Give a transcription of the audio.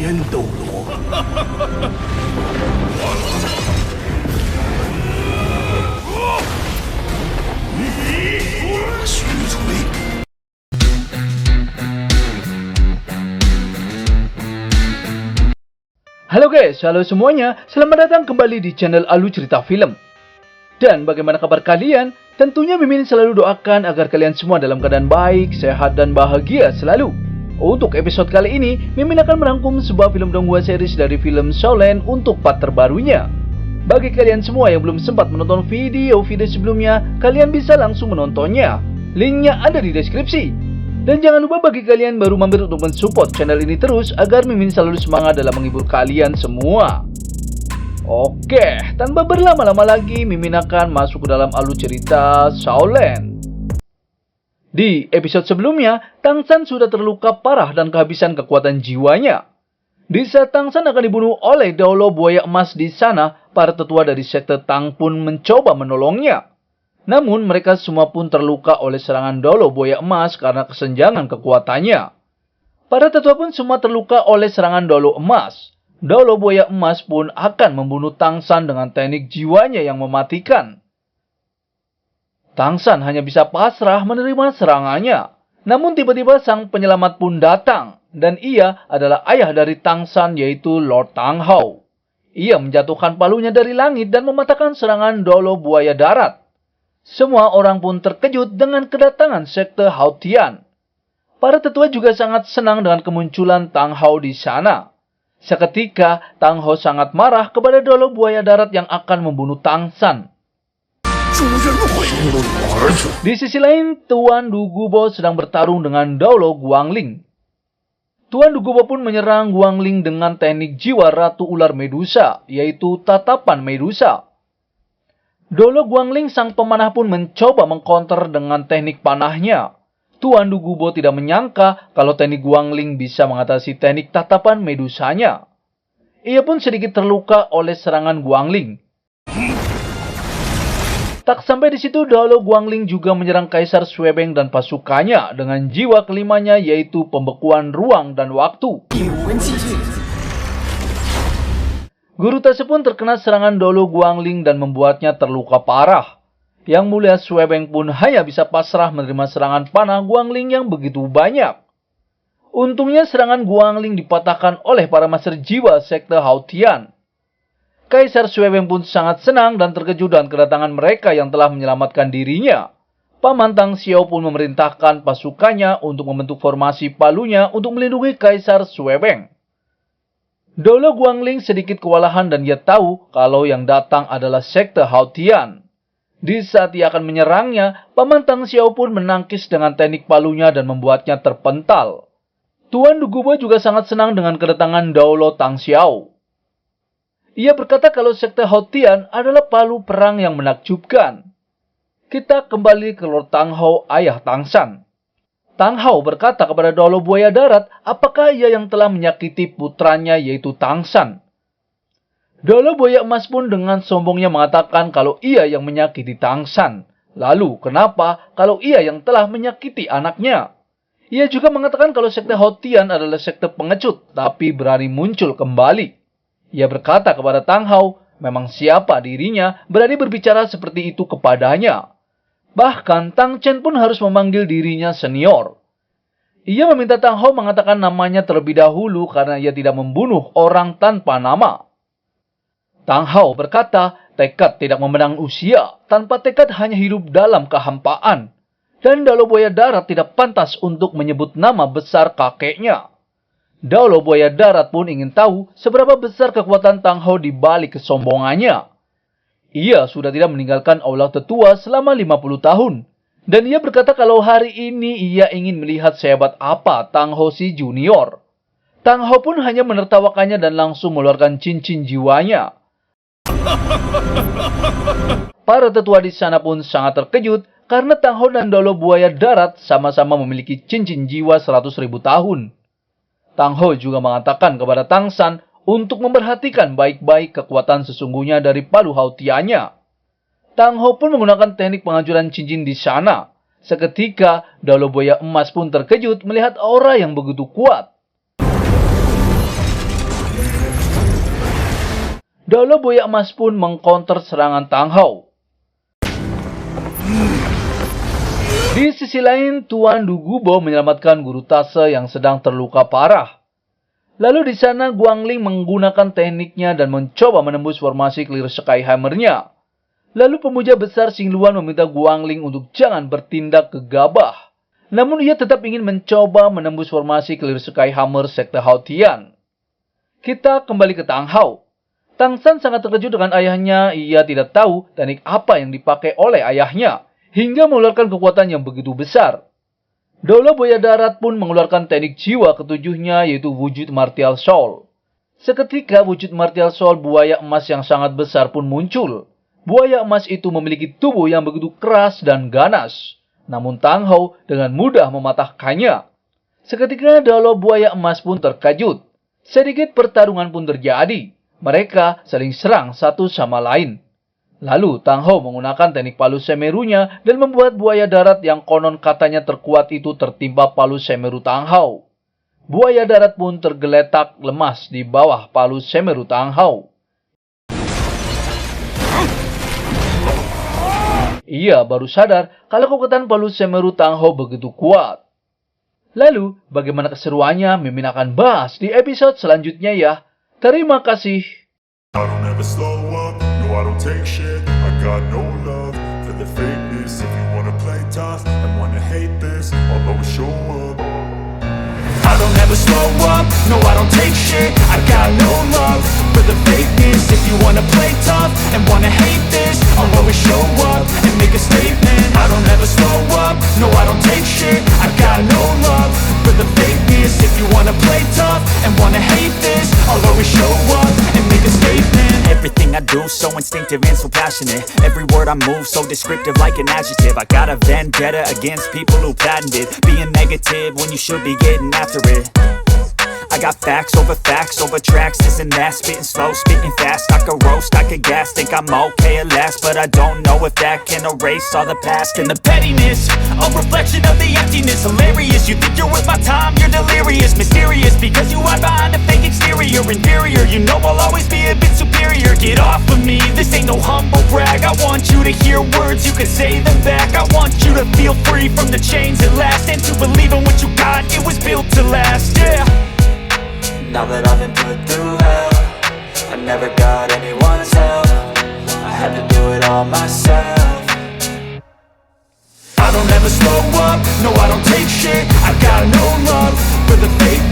天斗罗。虚锤。Halo guys, halo semuanya. Selamat datang kembali di channel Alu Cerita Film. Dan bagaimana kabar kalian? Tentunya Mimin selalu doakan agar kalian semua dalam keadaan baik, sehat, dan bahagia selalu. Untuk episode kali ini, Mimin akan merangkum sebuah film donghua series dari film Shaolin untuk part terbarunya. Bagi kalian semua yang belum sempat menonton video-video sebelumnya, kalian bisa langsung menontonnya. Linknya ada di deskripsi. Dan jangan lupa bagi kalian baru mampir untuk mensupport channel ini terus agar Mimin selalu semangat dalam menghibur kalian semua. Oke, tanpa berlama-lama lagi, Mimin akan masuk ke dalam alur cerita Shaolin. Di episode sebelumnya, Tang San sudah terluka parah dan kehabisan kekuatan jiwanya. Di saat Tang San akan dibunuh oleh Daulo Buaya Emas di sana, para tetua dari sekte Tang pun mencoba menolongnya. Namun mereka semua pun terluka oleh serangan Daulo Buaya Emas karena kesenjangan kekuatannya. Para tetua pun semua terluka oleh serangan Daulo Emas. Daulo Buaya Emas pun akan membunuh Tang San dengan teknik jiwanya yang mematikan. Tang San hanya bisa pasrah menerima serangannya. Namun tiba-tiba sang penyelamat pun datang. Dan ia adalah ayah dari Tang San, yaitu Lord Tang Hao. Ia menjatuhkan palunya dari langit dan mematahkan serangan Daulo Buaya Darat. Semua orang pun terkejut dengan kedatangan sekte Hao Tian. Para tetua juga sangat senang dengan kemunculan Tang Hao di sana. Seketika, Tang Hao sangat marah kepada Daulo Buaya Darat yang akan membunuh Tang San. Di sisi lain, Tuan Du Gubo sedang bertarung dengan Daulo Guangling. Tuan Du Gubo pun menyerang Guangling dengan teknik jiwa Ratu Ular Medusa, yaitu Tatapan Medusa. Daulo Guangling sang pemanah pun mencoba mengcounter dengan teknik panahnya. Tuan Du Gubo tidak menyangka kalau teknik Guangling bisa mengatasi teknik tatapan medusanya. Ia pun sedikit terluka oleh serangan Guangling. Tak sampai di situ, Daulo Guangling juga menyerang Kaisar Suebeng dan pasukannya dengan jiwa kelimanya, yaitu pembekuan ruang dan waktu. Guru Tase pun terkena serangan Daulo Guangling dan membuatnya terluka parah. Yang Mulia Suebeng pun hanya bisa pasrah menerima serangan panah Guangling yang begitu banyak. Untungnya serangan Guangling dipatahkan oleh para master jiwa sekte Hao Tian. Kaisar Suebeng pun sangat senang dan terkejut dengan kedatangan mereka yang telah menyelamatkan dirinya. Paman Tang Xiao pun memerintahkan pasukannya untuk membentuk formasi palunya untuk melindungi Kaisar Suebeng. Daulo Guangling sedikit kewalahan dan ia tahu kalau yang datang adalah sekte Hao Tian. Di saat ia akan menyerangnya, Paman Tang Xiao pun menangkis dengan teknik palunya dan membuatnya terpental. Tuan Du Gubo juga sangat senang dengan kedatangan Daulo Tang Xiao. Ia berkata kalau sekte Hao Tian adalah palu perang yang menakjubkan. Kita kembali ke Lord Tang Hao, ayah Tang San. Tang Hao berkata kepada Daulo Buaya Darat, apakah ia yang telah menyakiti putranya, yaitu Tang San. Daulo Buaya Emas pun dengan sombongnya mengatakan kalau ia yang menyakiti Tang San. Lalu, kenapa kalau ia yang telah menyakiti anaknya? Ia juga mengatakan kalau sekte Hao Tian adalah sekte pengecut, tapi berani muncul kembali. Ia berkata kepada Tang Hao, memang siapa dirinya berani berbicara seperti itu kepadanya. Bahkan Tang Chen pun harus memanggil dirinya senior. Ia meminta Tang Hao mengatakan namanya terlebih dahulu karena ia tidak membunuh orang tanpa nama. Tang Hao berkata, tekad tidak memandang usia, tanpa tekad hanya hidup dalam kehampaan. Dan Daulo Buaya Darat tidak pantas untuk menyebut nama besar kakeknya. Daulo Buaya Darat pun ingin tahu seberapa besar kekuatan Tang Hao di balik kesombongannya. Ia sudah tidak meninggalkan aula tetua selama 50 tahun. Dan ia berkata kalau hari ini ia ingin melihat sehebat apa Tang Hao si junior. Tang Hao pun hanya menertawakannya dan langsung mengeluarkan cincin jiwanya. Para tetua di sana pun sangat terkejut karena Tang Hao dan Daulo Buaya Darat sama-sama memiliki cincin jiwa 100.000 tahun. Tang Hao juga mengatakan kepada Tang San untuk memperhatikan baik-baik kekuatan sesungguhnya dari palu Hao Tiannya. Tang Hao pun menggunakan teknik penghancuran cincin di sana. Seketika, Daulo Buaya Emas pun terkejut melihat aura yang begitu kuat. Daulo Buaya Emas pun mengcounter serangan Tang Hao. Di sisi lain, Tuan Du Gubo menyelamatkan Guru Tase yang sedang terluka parah. Lalu di sana Guangling menggunakan tekniknya dan mencoba menembus formasi Clear Sky Hammer-nya. Lalu pemuja besar Xingluan meminta Guangling untuk jangan bertindak gegabah. Namun ia tetap ingin mencoba menembus formasi Clear Sky Hammer Sekte Hao Tian. Kita kembali ke Tang Hao. Tang San sangat terkejut dengan ayahnya. Ia tidak tahu teknik apa yang dipakai oleh ayahnya, hingga mengeluarkan kekuatan yang begitu besar. Daulo Buaya Darat pun mengeluarkan teknik jiwa ketujuhnya, yaitu wujud Martial Soul. Seketika wujud Martial Soul buaya emas yang sangat besar pun muncul. Buaya emas itu memiliki tubuh yang begitu keras dan ganas. Namun Tang Hao dengan mudah mematahkannya. Seketika Daulo Buaya Emas pun terkejut. Sedikit pertarungan pun terjadi. Mereka saling serang satu sama lain. Lalu Tang Hao menggunakan teknik palu semerunya dan membuat buaya darat yang konon katanya terkuat itu tertimpa palu semeru Tang Hao. Buaya darat pun tergeletak lemas di bawah palu semeru Tang Hao. Ia baru sadar kalau kekuatan palu semeru Tang Hao begitu kuat. Lalu, bagaimana keseruannya Mimin akan bahas di episode selanjutnya ya. Terima kasih. I don't ever slow up, no I don't take shit. I got no love for the fakeness. If you wanna play tough and wanna hate this, I'll always show up. I don't ever slow up, no I don't take shit. I got no love for the fakeness. If you wanna play tough and wanna hate this, I'll always show up and make a statement. I don't ever slow up, no I don't take shit. I got no love for the fakeness. If you wanna play tough and wanna hate this, I'll always show up and make a statement. Everything I do so instinctive and so passionate. Every word I move so descriptive like an adjective. I got a vendetta against people who patented being negative when you should be getting after it. I got facts over tracks, this and that. Spitting slow, spitting fast. I could roast, I could gas. Think I'm okay at last, but I don't know if that can erase all the past. And the pettiness, a reflection of the emptiness. Hilarious, you think you're worth my time, you're delirious. Mysterious, because you hide behind a fake exterior. Inferior, you know I'll always be a bit superior. Get off of me, this ain't no humble brag. I want you to hear words, you can say them back. I want you to feel free from the chains at last, and to believe in what you got, it was built to last, yeah. Now that I've been put through hell, I never got anyone's help. I had to do it all myself. I don't ever slow up, no I don't take shit. I got no love for the fake